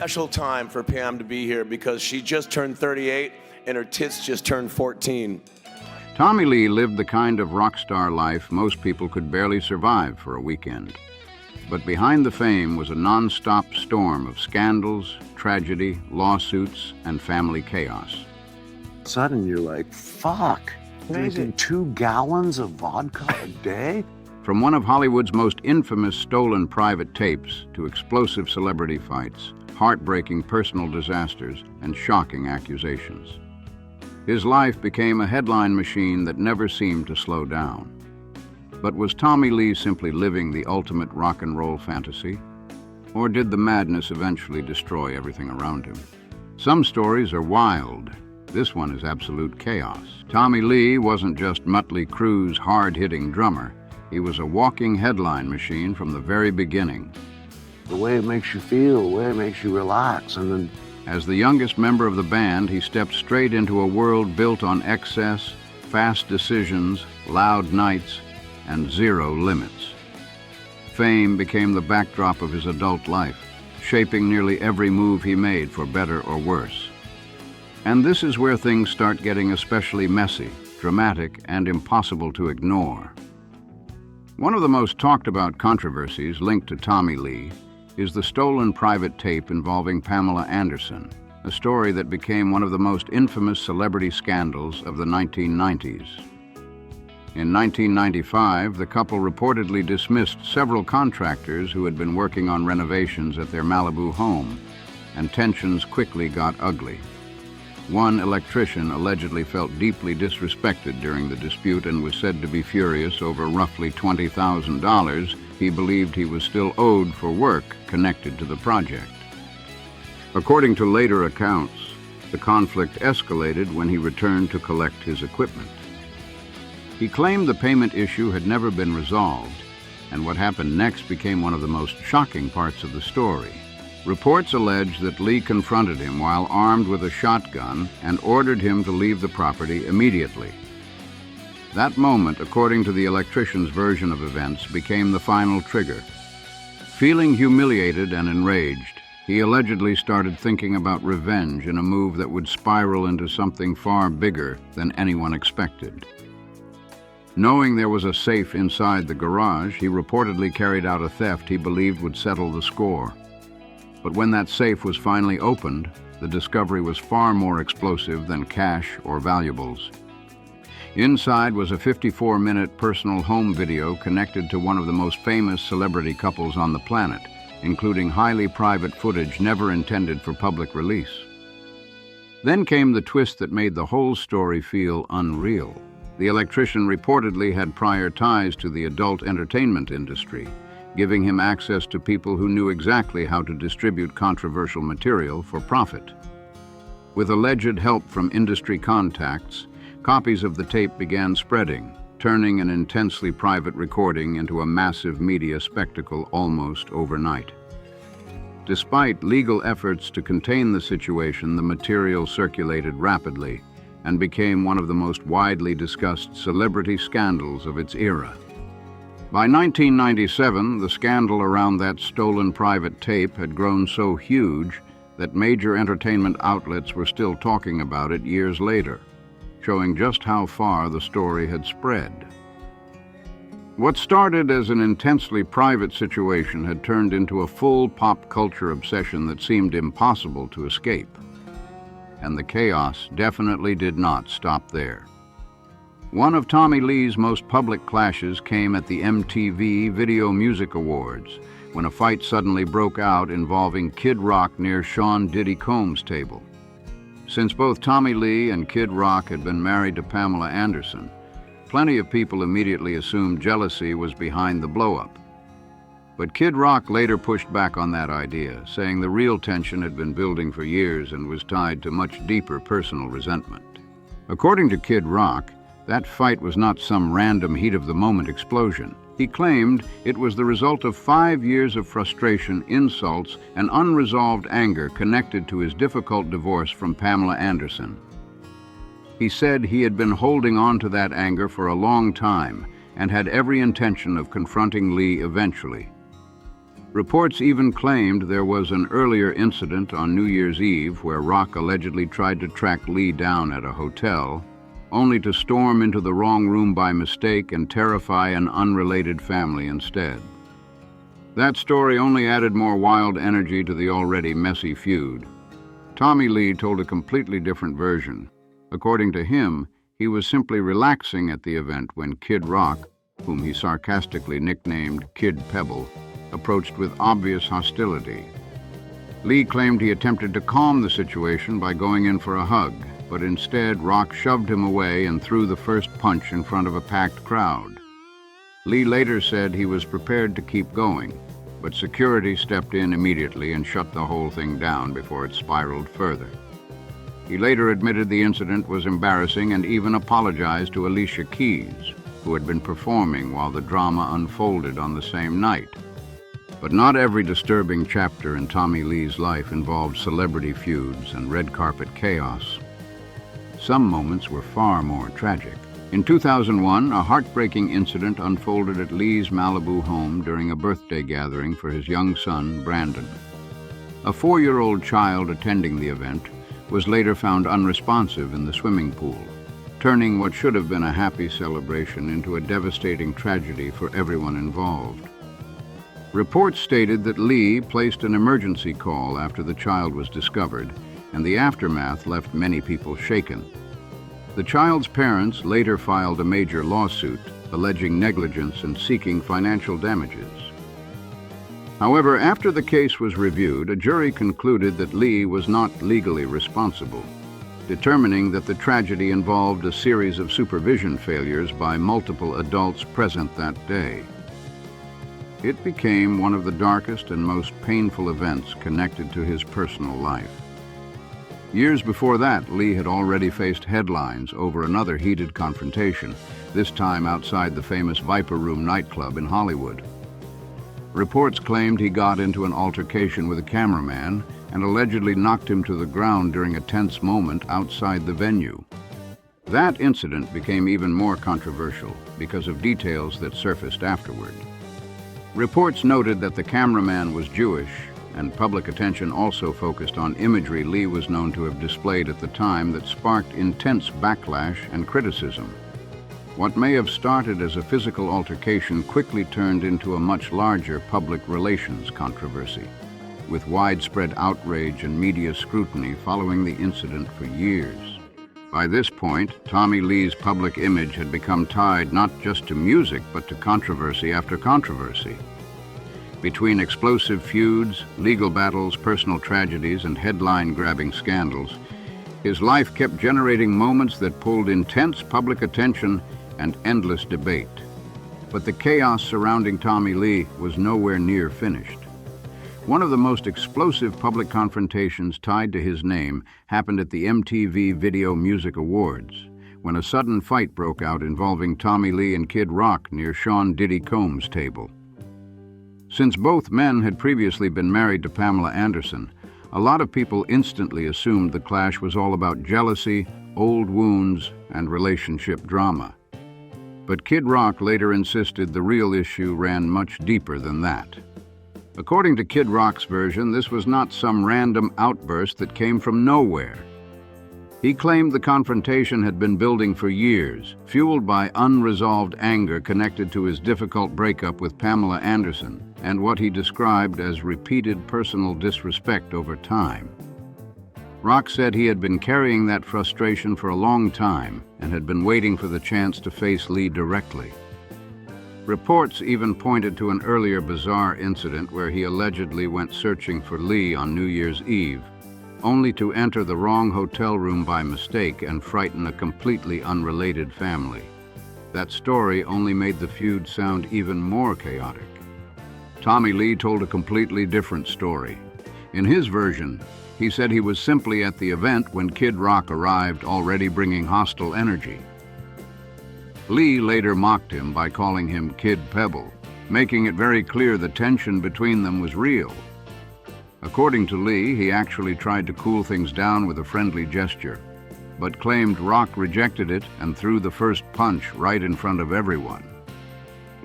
special time for Pam to be here because she just turned 38 and her tits just turned 14. Tommy Lee lived the kind of rock star life most people could barely survive for a weekend. But behind the fame was a non-stop storm of scandals, tragedy, lawsuits, and family chaos. Sudden you're like, fuck, drinking 2 gallons of vodka a day? From one of Hollywood's most infamous stolen private tapes to explosive celebrity fights, heartbreaking personal disasters, and shocking accusations. His life became a headline machine that never seemed to slow down. But was Tommy Lee simply living the ultimate rock and roll fantasy? Or did the madness eventually destroy everything around him? Some stories are wild. This one is absolute chaos. Tommy Lee wasn't just Mötley Crüe's hard-hitting drummer. He was a walking headline machine from the very beginning. The way it makes you feel, the way it makes you relax, and then... As the youngest member of the band, he stepped straight into a world built on excess, fast decisions, loud nights, and zero limits. Fame became the backdrop of his adult life, shaping nearly every move he made for better or worse. And this is where things start getting especially messy, dramatic, and impossible to ignore. One of the most talked about controversies linked to Tommy Lee is the stolen private tape involving Pamela Anderson, a story that became one of the most infamous celebrity scandals of the 1990s. In 1995, the couple reportedly dismissed several contractors who had been working on renovations at their Malibu home, and tensions quickly got ugly. One electrician allegedly felt deeply disrespected during the dispute and was said to be furious over roughly $20,000 he believed he was still owed for work connected to the project. According to later accounts, the conflict escalated when he returned to collect his equipment. He claimed the payment issue had never been resolved, and what happened next became one of the most shocking parts of the story. Reports allege that Lee confronted him while armed with a shotgun and ordered him to leave the property immediately. That moment, according to the electrician's version of events, became the final trigger. Feeling humiliated and enraged, he allegedly started thinking about revenge in a move that would spiral into something far bigger than anyone expected. Knowing there was a safe inside the garage, he reportedly carried out a theft he believed would settle the score. But when that safe was finally opened, the discovery was far more explosive than cash or valuables. Inside was a 54-minute personal home video connected to one of the most famous celebrity couples on the planet, including highly private footage never intended for public release. Then came the twist that made the whole story feel unreal. The electrician reportedly had prior ties to the adult entertainment industry, giving him access to people who knew exactly how to distribute controversial material for profit. With alleged help from industry contacts, copies of the tape began spreading, turning an intensely private recording into a massive media spectacle almost overnight. Despite legal efforts to contain the situation, the material circulated rapidly and became one of the most widely discussed celebrity scandals of its era. By 1997, the scandal around that stolen private tape had grown so huge that major entertainment outlets were still talking about it years later, showing just how far the story had spread. What started as an intensely private situation had turned into a full pop culture obsession that seemed impossible to escape. And the chaos definitely did not stop there. One of Tommy Lee's most public clashes came at the MTV Video Music Awards, when a fight suddenly broke out involving Kid Rock near Sean Diddy Combs' table. Since both Tommy Lee and Kid Rock had been married to Pamela Anderson, plenty of people immediately assumed jealousy was behind the blow-up. But Kid Rock later pushed back on that idea, saying the real tension had been building for years and was tied to much deeper personal resentment. According to Kid Rock, that fight was not some random heat-of-the-moment explosion. He claimed it was the result of 5 years of frustration, insults, and unresolved anger connected to his difficult divorce from Pamela Anderson. He said he had been holding on to that anger for a long time and had every intention of confronting Lee eventually. Reports even claimed there was an earlier incident on New Year's Eve where Rock allegedly tried to track Lee down at a hotel, only to storm into the wrong room by mistake and terrify an unrelated family instead. That story only added more wild energy to the already messy feud. Tommy Lee told a completely different version. According to him, he was simply relaxing at the event when Kid Rock, whom he sarcastically nicknamed Kid Pebble, approached with obvious hostility. Lee claimed he attempted to calm the situation by going in for a hug, but instead Rock shoved him away and threw the first punch in front of a packed crowd. Lee later said he was prepared to keep going, but security stepped in immediately and shut the whole thing down before it spiraled further. He later admitted the incident was embarrassing and even apologized to Alicia Keys, who had been performing while the drama unfolded on the same night. But not every disturbing chapter in Tommy Lee's life involved celebrity feuds and red carpet chaos. Some moments were far more tragic. In 2001, a heartbreaking incident unfolded at Lee's Malibu home during a birthday gathering for his young son, Brandon. A 4-year-old child attending the event was later found unresponsive in the swimming pool, turning what should have been a happy celebration into a devastating tragedy for everyone involved. Reports stated that Lee placed an emergency call after the child was discovered, and the aftermath left many people shaken. The child's parents later filed a major lawsuit alleging negligence and seeking financial damages. However, after the case was reviewed, a jury concluded that Lee was not legally responsible, determining that the tragedy involved a series of supervision failures by multiple adults present that day. It became one of the darkest and most painful events connected to his personal life. Years before that, Lee had already faced headlines over another heated confrontation, this time outside the famous Viper Room nightclub in Hollywood. Reports claimed he got into an altercation with a cameraman and allegedly knocked him to the ground during a tense moment outside the venue. That incident became even more controversial because of details that surfaced afterward. Reports noted that the cameraman was Jewish, and public attention also focused on imagery Lee was known to have displayed at the time that sparked intense backlash and criticism. What may have started as a physical altercation quickly turned into a much larger public relations controversy, with widespread outrage and media scrutiny following the incident for years. By this point, Tommy Lee's public image had become tied not just to music, but to controversy after controversy. Between explosive feuds, legal battles, personal tragedies, and headline-grabbing scandals, his life kept generating moments that pulled intense public attention and endless debate. But the chaos surrounding Tommy Lee was nowhere near finished. One of the most explosive public confrontations tied to his name happened at the MTV Video Music Awards, when a sudden fight broke out involving Tommy Lee and Kid Rock near Sean Diddy Combs' table. Since both men had previously been married to Pamela Anderson, a lot of people instantly assumed the clash was all about jealousy, old wounds, and relationship drama. But Kid Rock later insisted the real issue ran much deeper than that. According to Kid Rock's version, this was not some random outburst that came from nowhere. He claimed the confrontation had been building for years, fueled by unresolved anger connected to his difficult breakup with Pamela Anderson and what he described as repeated personal disrespect over time. Rock said he had been carrying that frustration for a long time and had been waiting for the chance to face Lee directly. Reports even pointed to an earlier bizarre incident where he allegedly went searching for Lee on New Year's Eve, only to enter the wrong hotel room by mistake and frighten a completely unrelated family. That story only made the feud sound even more chaotic. Tommy Lee told a completely different story. In his version, he said he was simply at the event when Kid Rock arrived, already bringing hostile energy. Lee later mocked him by calling him Kid Pebble, making it very clear the tension between them was real. According to Lee, he actually tried to cool things down with a friendly gesture, but claimed Rock rejected it and threw the first punch right in front of everyone.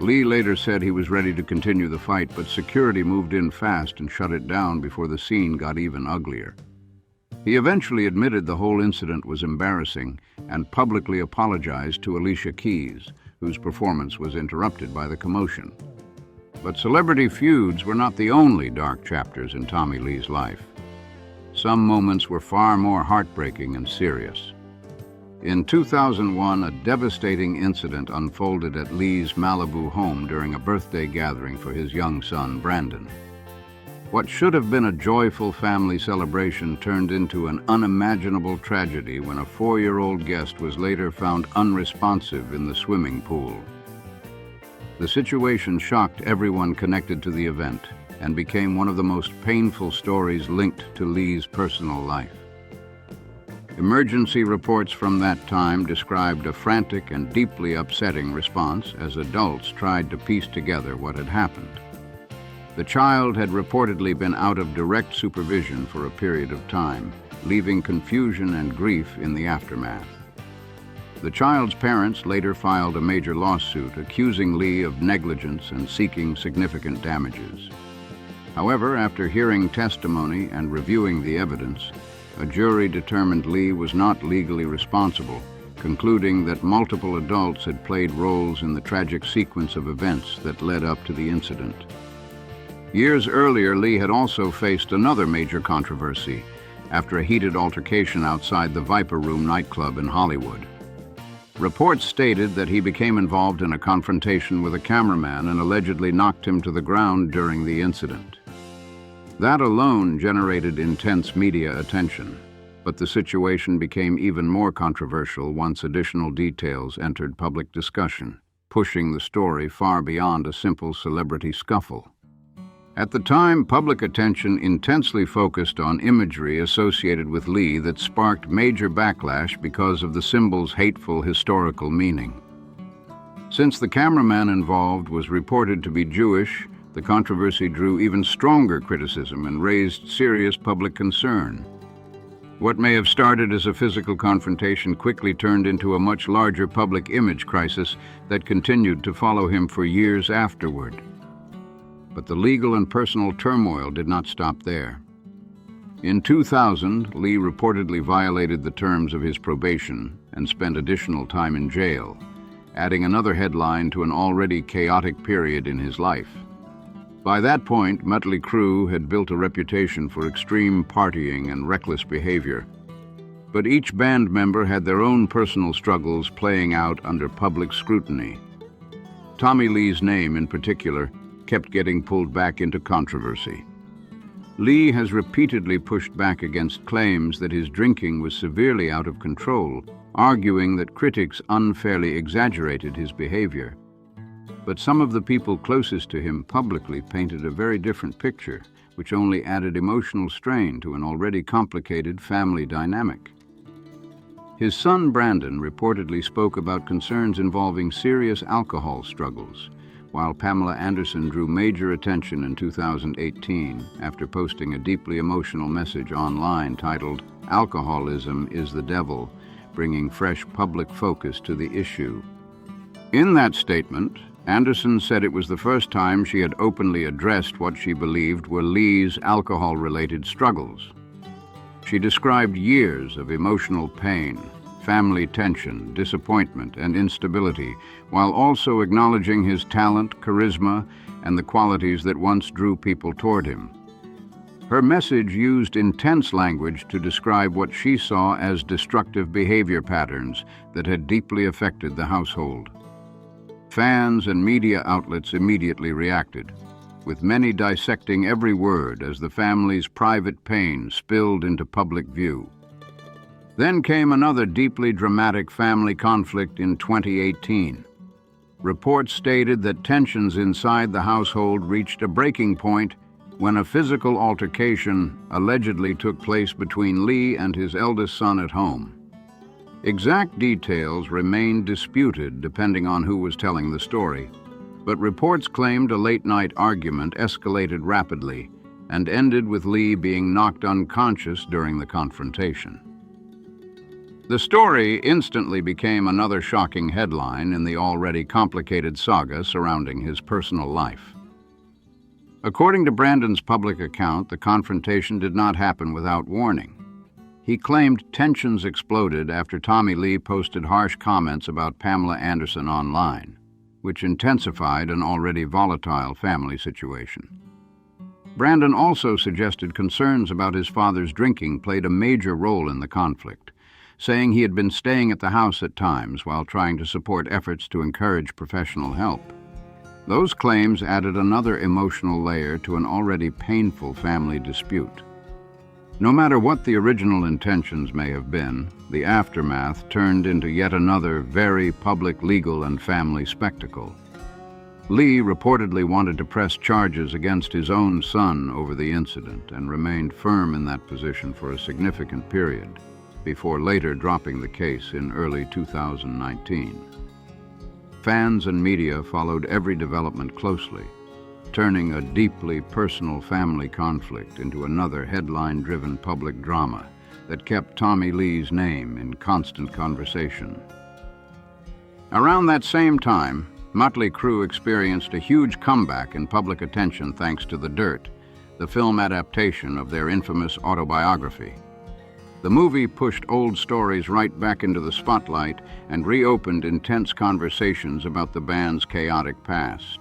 Lee later said he was ready to continue the fight, but security moved in fast and shut it down before the scene got even uglier. He eventually admitted the whole incident was embarrassing and publicly apologized to Alicia Keys, whose performance was interrupted by the commotion. But celebrity feuds were not the only dark chapters in Tommy Lee's life. Some moments were far more heartbreaking and serious. In 2001, a devastating incident unfolded at Lee's Malibu home during a birthday gathering for his young son, Brandon. What should have been a joyful family celebration turned into an unimaginable tragedy when a 4-year-old guest was later found unresponsive in the swimming pool. The situation shocked everyone connected to the event and became one of the most painful stories linked to Lee's personal life. Emergency reports from that time described a frantic and deeply upsetting response as adults tried to piece together what had happened. The child had reportedly been out of direct supervision for a period of time, leaving confusion and grief in the aftermath. The child's parents later filed a major lawsuit accusing Lee of negligence and seeking significant damages. However, after hearing testimony and reviewing the evidence, a jury determined Lee was not legally responsible, concluding that multiple adults had played roles in the tragic sequence of events that led up to the incident. Years earlier, Lee had also faced another major controversy after a heated altercation outside the Viper Room nightclub in Hollywood. Reports stated that he became involved in a confrontation with a cameraman and allegedly knocked him to the ground during the incident. That alone generated intense media attention, but the situation became even more controversial once additional details entered public discussion, pushing the story far beyond a simple celebrity scuffle. At the time, public attention intensely focused on imagery associated with Lee that sparked major backlash because of the symbol's hateful historical meaning. Since the cameraman involved was reported to be Jewish, the controversy drew even stronger criticism and raised serious public concern. What may have started as a physical confrontation quickly turned into a much larger public image crisis that continued to follow him for years afterward. But the legal and personal turmoil did not stop there. In 2000, Lee reportedly violated the terms of his probation and spent additional time in jail, adding another headline to an already chaotic period in his life. By that point, Mötley Crüe had built a reputation for extreme partying and reckless behavior. But each band member had their own personal struggles playing out under public scrutiny. Tommy Lee's name, in particular, kept getting pulled back into controversy. Lee has repeatedly pushed back against claims that his drinking was severely out of control, arguing that critics unfairly exaggerated his behavior. But some of the people closest to him publicly painted a very different picture, which only added emotional strain to an already complicated family dynamic. His son Brandon reportedly spoke about concerns involving serious alcohol struggles, while Pamela Anderson drew major attention in 2018 after posting a deeply emotional message online titled, "Alcoholism is the Devil," bringing fresh public focus to the issue. In that statement, Anderson said it was the first time she had openly addressed what she believed were Lee's alcohol-related struggles. She described years of emotional pain, family tension, disappointment, and instability, while also acknowledging his talent, charisma, and the qualities that once drew people toward him. Her message used intense language to describe what she saw as destructive behavior patterns that had deeply affected the household. Fans and media outlets immediately reacted, with many dissecting every word as the family's private pain spilled into public view. Then came another deeply dramatic family conflict in 2018. Reports stated that tensions inside the household reached a breaking point when a physical altercation allegedly took place between Lee and his eldest son at home. Exact details remained disputed depending on who was telling the story, but reports claimed a late-night argument escalated rapidly and ended with Lee being knocked unconscious during the confrontation. The story instantly became another shocking headline in the already complicated saga surrounding his personal life. According to Brandon's public account, the confrontation did not happen without warning. He claimed tensions exploded after Tommy Lee posted harsh comments about Pamela Anderson online, which intensified an already volatile family situation. Brandon also suggested concerns about his father's drinking played a major role in the conflict, saying he had been staying at the house at times while trying to support efforts to encourage professional help. Those claims added another emotional layer to an already painful family dispute. No matter what the original intentions may have been, the aftermath turned into yet another very public legal and family spectacle. Lee reportedly wanted to press charges against his own son over the incident and remained firm in that position for a significant period, before later dropping the case in early 2019. Fans and media followed every development closely, turning a deeply personal family conflict into another headline-driven public drama that kept Tommy Lee's name in constant conversation. Around that same time, Mötley Crüe experienced a huge comeback in public attention thanks to The Dirt, the film adaptation of their infamous autobiography. The movie pushed old stories right back into the spotlight and reopened intense conversations about the band's chaotic past.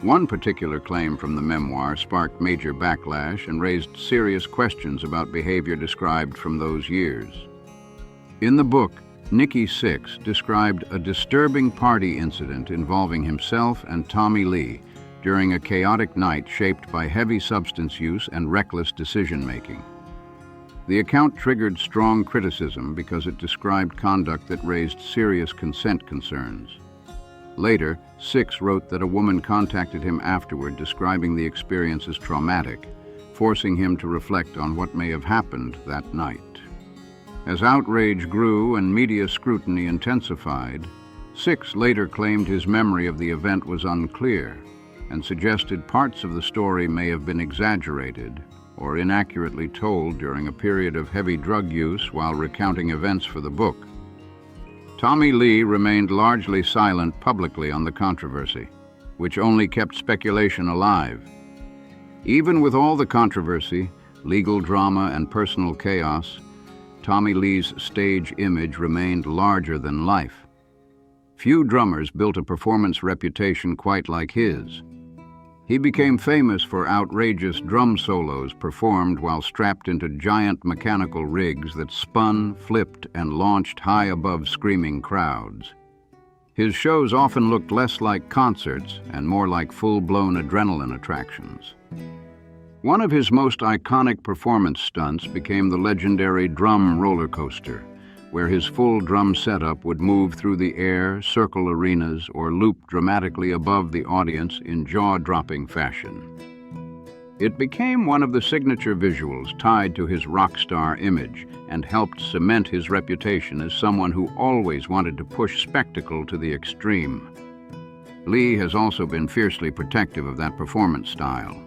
One particular claim from the memoir sparked major backlash and raised serious questions about behavior described from those years. In the book, Nikki Sixx described a disturbing party incident involving himself and Tommy Lee during a chaotic night shaped by heavy substance use and reckless decision-making. The account triggered strong criticism because it described conduct that raised serious consent concerns. Later, Sixx wrote that a woman contacted him afterward describing the experience as traumatic, forcing him to reflect on what may have happened that night. As outrage grew and media scrutiny intensified, Sixx later claimed his memory of the event was unclear and suggested parts of the story may have been exaggerated or inaccurately told during a period of heavy drug use while recounting events for the book. Tommy Lee remained largely silent publicly on the controversy, which only kept speculation alive. Even with all the controversy, legal drama, and personal chaos, Tommy Lee's stage image remained larger than life. Few drummers built a performance reputation quite like his. He became famous for outrageous drum solos performed while strapped into giant mechanical rigs that spun, flipped, and launched high above screaming crowds. His shows often looked less like concerts and more like full-blown adrenaline attractions. One of his most iconic performance stunts became the legendary drum roller coaster, where his full drum setup would move through the air, circle arenas, or loop dramatically above the audience in jaw-dropping fashion. It became one of the signature visuals tied to his rock star image and helped cement his reputation as someone who always wanted to push spectacle to the extreme. Lee has also been fiercely protective of that performance style.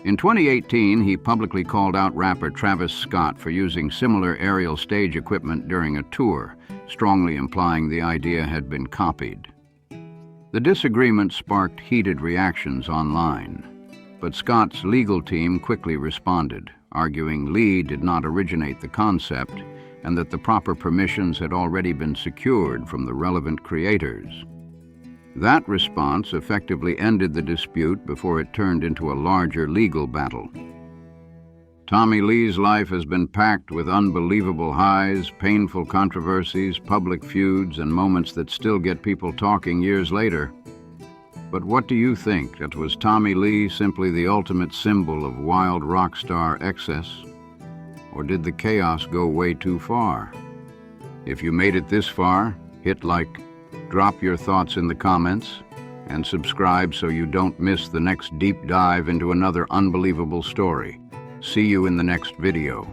In 2018, he publicly called out rapper Travis Scott for using similar aerial stage equipment during a tour, strongly implying the idea had been copied. The disagreement sparked heated reactions online, but Scott's legal team quickly responded, arguing Lee did not originate the concept and that the proper permissions had already been secured from the relevant creators. That response effectively ended the dispute before it turned into a larger legal battle. Tommy Lee's life has been packed with unbelievable highs, painful controversies, public feuds, and moments that still get people talking years later. But what do you think? That was Tommy Lee simply the ultimate symbol of wild rock star excess? Or did the chaos go way too far? If you made it this far, hit like, drop your thoughts in the comments, and subscribe so you don't miss the next deep dive into another unbelievable story. See you in the next video.